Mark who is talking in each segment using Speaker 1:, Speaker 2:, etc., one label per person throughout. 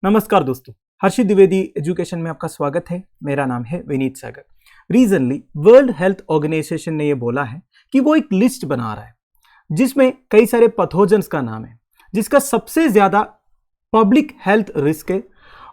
Speaker 1: नमस्कार दोस्तों, हर्षित द्विवेदी एजुकेशन में आपका स्वागत है। मेरा नाम है विनीत सागर। रीजनली वर्ल्ड हेल्थ ऑर्गेनाइजेशन ने यह बोला है कि वो एक लिस्ट बना रहा है जिसमें कई सारे पैथोजेंस का नाम है, जिसका सबसे ज्यादा पब्लिक हेल्थ रिस्क है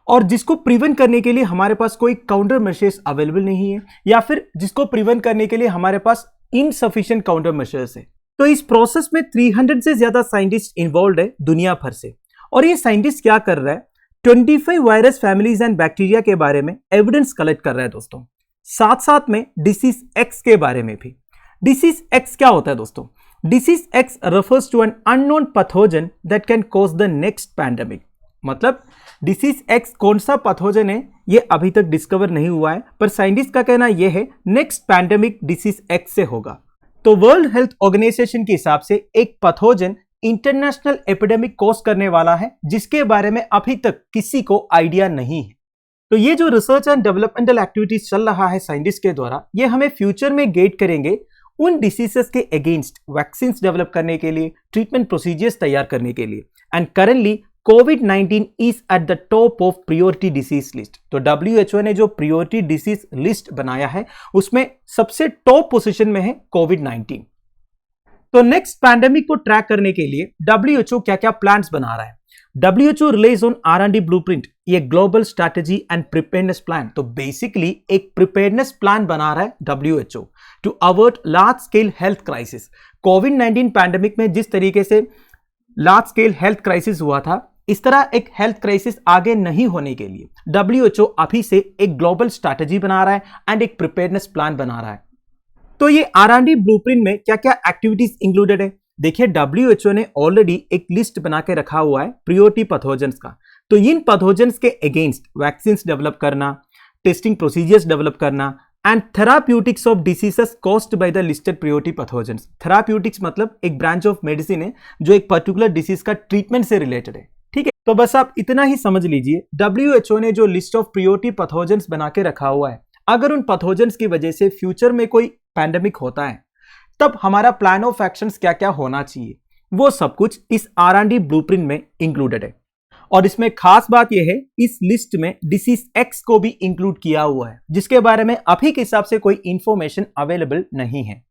Speaker 1: और जिसको प्रिवेंट करने के लिए हमारे पास कोई काउंटर मेजर्स अवेलेबल नहीं है, या फिर जिसको प्रिवेंट करने के लिए हमारे पास इनसफिशिएंट काउंटर मेजर्स है। तो इस प्रोसेस में 300 से ज्यादा साइंटिस्ट इन्वॉल्व है दुनिया भर से। और ये साइंटिस्ट क्या कर रहा है, 25 वायरस फैमिलीज एंड बैक्टीरिया के बारे में एविडेंस कलेक्ट कर रहा है दोस्तों, साथ साथ में डिसीज एक्स के बारे में भी। डिसीज एक्स क्या होता है दोस्तों? Disease X refers to an unknown pathogen that can cause the next pandemic. मतलब डिसीज एक्स कौन सा पैथोजन है ये अभी तक डिस्कवर नहीं हुआ है, पर साइंटिस्ट का कहना यह है नेक्स्ट पैंडेमिक डिसीज एक्स से होगा। तो वर्ल्ड हेल्थ ऑर्गेनाइजेशन के हिसाब से एक पैथोजन इंटरनेशनल एपिडेमिक कॉज करने वाला है जिसके बारे में अभी तक किसी को आइडिया नहीं है। तो ये जो रिसर्च एंड डेवलपमेंटल एक्टिविटीज चल रहा है साइंटिस्ट के द्वारा, ये हमें फ्यूचर में गाइड करेंगे उन डिसीजेस के अगेंस्ट वैक्सीन डेवलप करने के लिए, ट्रीटमेंट प्रोसीजर्स तैयार करने के लिए। And currently covid is at the top of priority disease list. तो WHO ने जो प्रियोरिटी डिसीज लिस्ट बनाया है उसमें सबसे टॉप पोजीशन में है कोविड-19। तो नेक्स्ट पैंडेमिक को ट्रैक करने के लिए WHO क्या क्या प्लान्स बना रहा है? WHO release on R&D blueprint, ये global strategy and preparedness plan. तो बेसिकली एक प्रिपेयरनेस प्लान बना रहा है WHO to avert large scale health crisis. कोविड-19 पैंडेमिक में जिस तरीके से लार्ज स्केल हेल्थ क्राइसिस हुआ था, इस तरह एक हेल्थ क्राइसिस आगे नहीं होने के लिए WHO अभी से एक ग्लोबल स्ट्रैटेजी बना रहा है एंड एक प्रिपेयरनेस प्लान बना रहा है। तो ये R&D ब्लूप्रिंट में क्या क्या एक्टिविटीज इंक्लूडेड है? देखिए, WHO ने ऑलरेडी एक लिस्ट बना के रखा हुआ है प्रियोरिटी पैथोजेंस का। तो इन पैथोजेंस के अगेंस्ट वैक्सीन डेवलप करना, टेस्टिंग प्रोसीजर्स डेवलप करना and therapeutics of diseases caused by the listed priority pathogens. Therapeutics मतलब एक ब्रांच ऑफ मेडिसिन है जो एक पर्टिकुलर डिसीज का ट्रीटमेंट से रिलेटेड है। ठीक है, तो बस आप इतना ही समझ लीजिए, WHO ने जो लिस्ट ऑफ प्रियोरिटी पैथोजेंस बना के रखा हुआ है, अगर उन पैथोजेंस की वजह से फ्यूचर में कोई पैंडेमिक होता है तब हमारा प्लान ऑफ एक्शंस क्या क्या होना चाहिए, वो सब कुछ इस R&D ब्लूप्रिंट में इंक्लूडेड है। और इसमें खास बात यह है, इस लिस्ट में डिसीज एक्स को भी इंक्लूड किया हुआ है जिसके बारे में अभी के हिसाब से कोई इंफॉर्मेशन अवेलेबल नहीं है।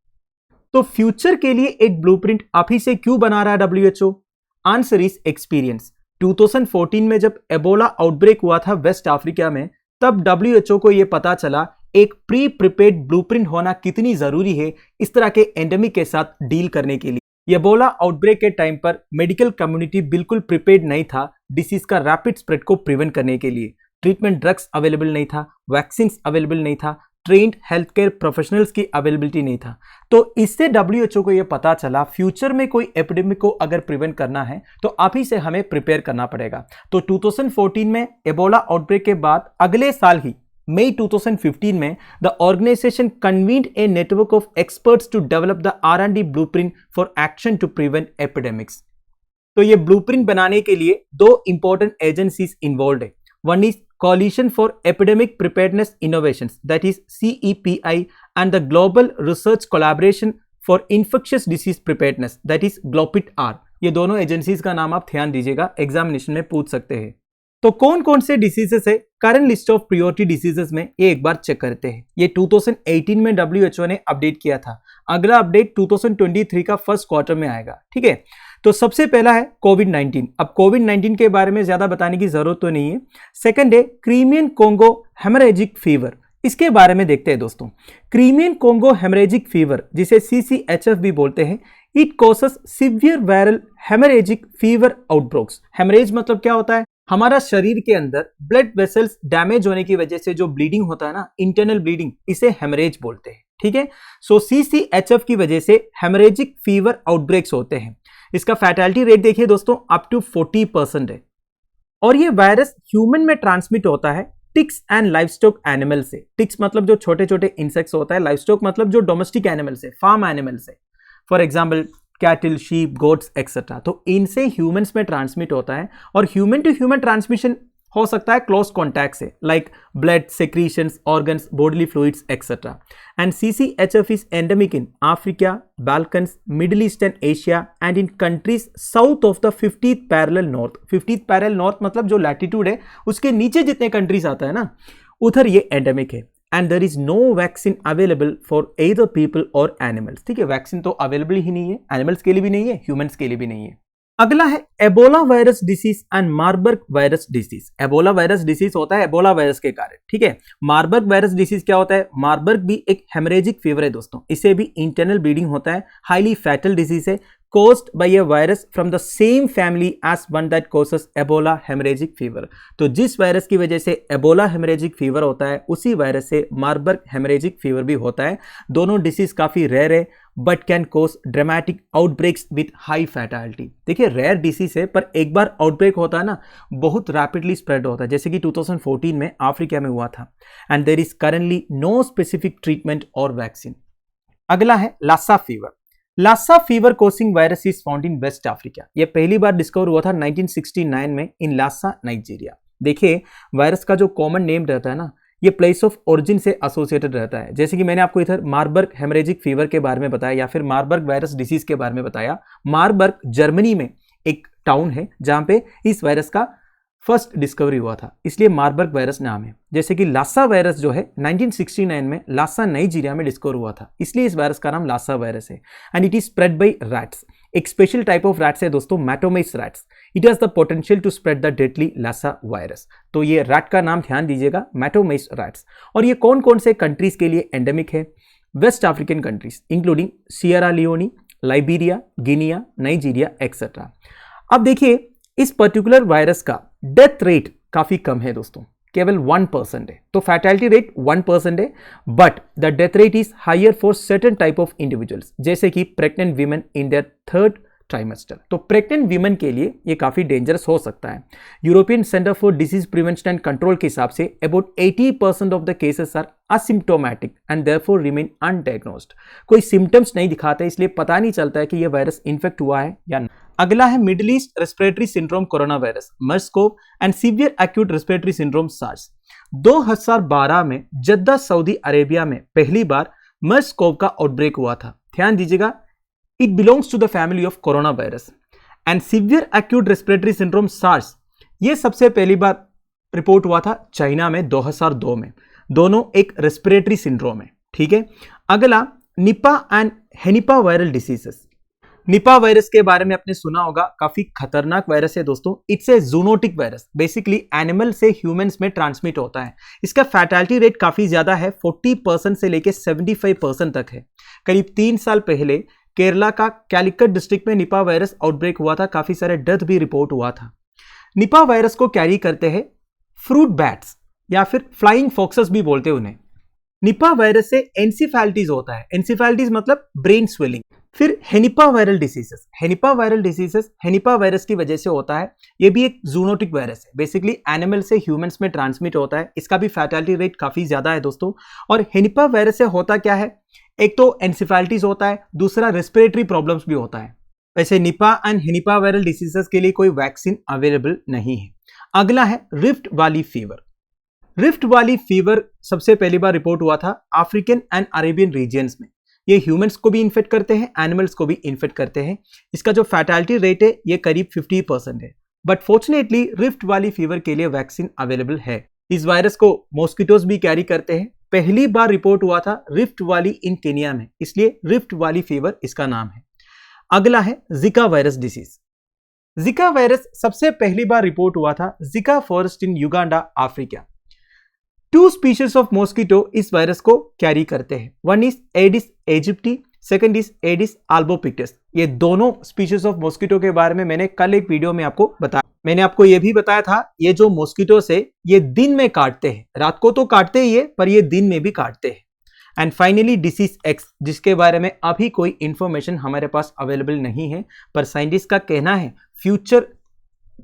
Speaker 1: तो फ्यूचर के लिए एक ब्लूप्रिंट अभी से क्यों बना रहा है WHO? Answer is experience. 2014 में जब एबोला आउटब्रेक हुआ था वेस्ट अफ्रीका में, तब WHO को यह पता चला एक प्री प्रिपेयर्ड ब्लूप्रिंट होना कितनी जरूरी है इस तरह के एंडेमिक के साथ डील करने के लिए। एबोला आउटब्रेक के टाइम पर मेडिकल कम्युनिटी बिल्कुल प्रिपेयर्ड नहीं था डिसीज का रैपिड स्प्रेड को प्रिवेंट करने के लिए। ट्रीटमेंट ड्रग्स अवेलेबल नहीं था, वैक्सीन अवेलेबल नहीं था, ट्रेन्ड हेल्थ केयर प्रोफेशनल्स की अवेलेबिलिटी नहीं था। तो इससे WHO को यह पता चला फ्यूचर में कोई एपिडेमिक को अगर प्रिवेंट करना है तो अभी से हमें प्रिपेयर करना पड़ेगा। तो 2014 में एबोला आउटब्रेक के बाद अगले साल ही मई 2015 में the organisation convened a network of experts to develop the R&D blueprint for action to prevent epidemics. तो ये ब्लूप्रिंट बनाने के लिए दो इंपॉर्टेंट एजेंसीज इन्वॉल्व है। One is Coalition for Epidemic Preparedness Innovations, that is CEPI, and the Global Research Collaboration for Infectious Disease Preparedness, that is GLOPIT-R। ये दोनों agencies का नाम आप ध्यान दीजिएगा, एग्जामिनेशन में पूछ सकते हैं। तो कौन कौन से डिसीजेस है current list of priority diseases में, ये एक बार चेक करते हैं। ये 2018 में WHO ने अपडेट किया था, अगला अपडेट 2023 का फर्स्ट क्वार्टर में आएगा। ठीक है, तो सबसे पहला है कोविड-19। अब कोविड-19 के बारे में ज्यादा बताने की जरूरत तो नहीं है। सेकंड है क्रीमियन कोंगो हेमरेजिक फीवर, इसके बारे में देखते हैं दोस्तों। क्रीमियन कोंगो हेमरेजिक फीवर, जिसे CCHF भी बोलते हैं, it causes severe viral haemorrhagic fever outbreaks. Haemorrhage मतलब क्या होता है? हमारा शरीर के अंदर ब्लड वेसल्स डैमेज होने की वजह से जो ब्लीडिंग होता है ना, इंटरनल ब्लीडिंग, इसे हेमरेज बोलते हैं। ठीक है, सो CCHF की वजह से हेमरेजिक फीवर आउटब्रेक्स होते हैं। इसका फैटेलिटी रेट देखिए दोस्तों, अप टू 40% है। और ये वायरस ह्यूमन में ट्रांसमिट होता है टिक्स एंड लाइवस्टॉक एनिमल से। टिक्स मतलब जो छोटे छोटे इंसेक्ट्स होता है, लाइवस्टॉक मतलब जो डोमेस्टिक एनिमल से, फार्म एनिमल से, for example cattle, sheep, goats etcetera. तो इनसे ह्यूमंस में ट्रांसमिट होता है और ह्यूमन टू ह्यूमन ट्रांसमिशन हो सकता है क्लोज कॉन्टैक्ट से, like blood, secretions, organs, bodily fluids etc. And CCHF is endemic in Africa, Balkans, Middle East and Asia and in countries south of the 50th parallel north. 50th parallel north मतलब जो latitude है उसके नीचे जितने countries आता है ना, उधर ये एंडेमिक है. And there is no vaccine available for either people और एनिमल्स. ठीक है, वैक्सीन तो अवेलेबल ही नहीं है, एनिमल्स के लिए भी नहीं है, ह्यूमंस के लिए भी नहीं है. अगला है Ebola virus disease and Marburg virus disease. Ebola virus disease होता है एबोला वायरस के कारण. ठीक है, मार्बर्ग वायरस डिसीज क्या होता है? मार्बर्ग भी एक हेमरेजिक फीवर है दोस्तों. इसे भी इंटरनल ब्लीडिंग होता है, हाईली फैटल डिसीज है, caused by a virus from the same family as one that causes Ebola hemorrhagic fever. तो जिस वायरस की वजह से एबोला हेमरेजिक फीवर होता है उसी वायरस से मार्बर्ग हेमरेजिक फीवर भी होता है. दोनों डिसीज काफी रेयर है but can cause dramatic outbreaks with high fatality. देखिए रेयर डिसीज है पर एक बार आउटब्रेक होता है ना, बहुत रैपिडली स्प्रेड होता है, जैसे कि 2014 में अफ्रीका में हुआ था. And there is currently no specific treatment और वैक्सीन. अगला है Lassa fever. Lassa fever causing virus is found in west Africa. यह पहली बार डिस्कवर हुआ था 1969 में इन लासा, नाइजीरिया. देखिए वायरस का जो कॉमन नेम रहता है ना, ये प्लेस ऑफ ओरिजिन से एसोसिएटेड रहता है. जैसे कि मैंने आपको इधर मार्बर्ग हेमरेजिक फीवर के बारे में बताया या फिर मार्बर्ग वायरस डिसीज के बारे में बताया. मार्बर्ग जर्मनी में एक टाउन है जहां पे इस वायरस का फर्स्ट डिस्कवरी हुआ था, इसलिए मार्बर्ग वायरस नाम है. जैसे कि लासा वायरस जो है 1969 में लासा, नाइजीरिया में डिस्कवर हुआ था, इसलिए इस वायरस का नाम लासा वायरस है. And it is spread by rats. एक स्पेशल टाइप ऑफ रैट्स है दोस्तों, mastomys rats. It has the potential to spread the deadly Lassa virus. तो ये रैट का नाम ध्यान दीजिएगा, मैटोमेस रैट्स. और ये कौन कौन से कंट्रीज के लिए एंडेमिक है? West African countries including Sierra Leone, Liberia, Guinea, Nigeria etcetera. अब देखिए इस पर्टिकुलर वायरस का डेथ रेट काफी कम है दोस्तों, केवल 1% है. तो फैटेलिटी रेट 1% है, but the death rate is higher for certain type of individuals, जैसे कि pregnant women in their third trimester. तो प्रेग्नेंट वीमेन के लिए ये काफी डेंजरस हो सकता है. European Centre for Disease Prevention and Control के हिसाब से about 80% of the cases are asymptomatic and therefore remain undiagnosed. कोई सिम्टम्स नहीं दिखाते, इसलिए पता नहीं चलता है कि ये वायरस इन्फेक्ट हुआ है या नहीं. अगला है Middle East respiratory syndrome corona virus, MERS CoV and severe acute respiratory syndrome SARS. 2012 में जद्दा, सऊदी अरेबिया में पहली बार मर्स-कोव का आउटब्रेक हुआ था. ध्यान दीजिएगा, it belongs to the family of corona virus. And severe acute respiratory syndrome SARS, ये सबसे पहली बार रिपोर्ट हुआ था चाइना में 2002 में. दोनों एक रेस्पिरेटरी सिंड्रोम है. ठीक है, अगला Nipah and henipa viral diseases. Nipah virus के बारे में आपने सुना होगा, काफी खतरनाक वायरस है दोस्तों. It's a zoonotic virus, basically animal से ह्यूमंस में ट्रांसमिट होता है. इसका फैटेलिटी रेट काफी ज्यादा है, 40% से लेके 75% तक है. करीब 3 साल पहले केरला का कैलिकट डिस्ट्रिक्ट में निपा वायरस आउटब्रेक हुआ था, काफी सारे डेथ भी रिपोर्ट हुआ था. निपा वायरस को कैरी करते हैं फ्रूट बैट्स या फिर फ्लाइंग फॉक्सेस भी बोलते हैं उन्हें. निपा वायरस से एंसिफेलिटीज होता है. एंसिफेलिटीज मतलब ब्रेन स्वेलिंग. फिर henipa viral diseases. Henipa viral diseases henipa virus की वजह से होता है. ये भी एक जूनोटिक वायरस है, बेसिकली एनिमल से ह्यूमंस में ट्रांसमिट होता है. इसका भी फैटेलिटी रेट काफी ज्यादा है दोस्तों. और हेनिपा वायरस से होता क्या है? एक तो एंसिफेलिटीज होता है, दूसरा रेस्पिरेटरी प्रॉब्लम्स भी होता है. वैसे Nipah and henipa viral diseases के लिए कोई वैक्सीन अवेलेबल नहीं है. अगला है rift valley fever. Rift valley fever सबसे पहली बार रिपोर्ट हुआ था अफ्रीकन एंड अरेबियन रीजियंस में. ये ह्यूमंस को भी इन्फेक्ट करते हैं, एनिमल्स को भी इन्फेक्ट करते हैं. इसका जो फैटेलिटी रेट है ये करीब 50% है. But fortunately rift valley fever के लिए वैक्सीन अवेलेबल है. इस वायरस को मॉस्किटोज भी कैरी करते हैं. पहली बार रिपोर्ट हुआ था रिफ्ट वैली इन केनिया में, इसलिए रिफ्ट वैली फीवर इसका नाम है. अगला है जिका वायरस डिसीज. जिका वायरस सबसे पहली बार रिपोर्ट हुआ था Zika forest in Uganda, Africa. 2 species of mosquito इस वायरस को कैरी करते हैं. One is Aedes aegypti, second is Aedes albopictus. ये दोनों स्पीशीज ऑफ मॉस्किटो के बारे में मैंने कल एक वीडियो में आपको बताया. मैंने आपको ये भी बताया था ये जो मॉस्किटोस है ये दिन में काटते हैं, रात को तो काटते ही है पर ये दिन में भी काटते हैं. एंड फाइनली डिसीज एक्स, जिसके बारे में अभी कोई इंफॉर्मेशन हमारे पास अवेलेबल नहीं है, पर साइंटिस्ट का कहना है फ्यूचर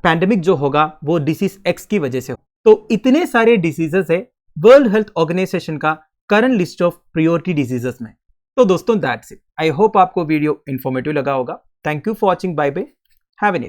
Speaker 1: पैंडेमिक जो होगा वो डिसीज एक्स की वजह से. तो इतने सारे डिसीजेस है वर्ल्ड हेल्थ ऑर्गेनाइजेशन का current list of priority diseases में. तो दोस्तों दैट्स इट. आई होप आपको वीडियो इंफॉर्मेटिव लगा होगा. Thank you for watching. Bye bye. Have a nice